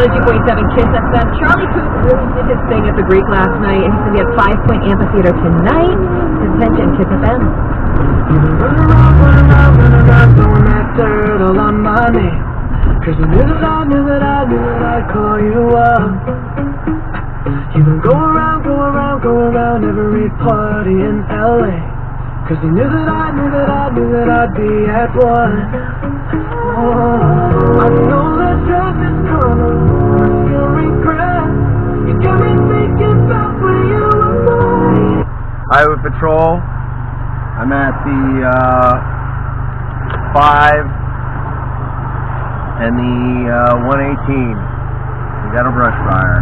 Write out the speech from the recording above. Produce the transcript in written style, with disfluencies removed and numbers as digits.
102.7 Kiss FM. Charlie Coop really did his thing at the Greek last night, and he said he had 5 Point Amphitheater tonight. His attention, Kiss FM. Run around, throwing that dirt all on my name. Cause you knew that I'd call you up. You would go around every party in LA. Cause you knew that I'd be at one. I know that dress is gonna ruin your regret. You got me thinking about when you were mine. Highway Patrol. I'm at the 5 and the 118. We got a brush fire.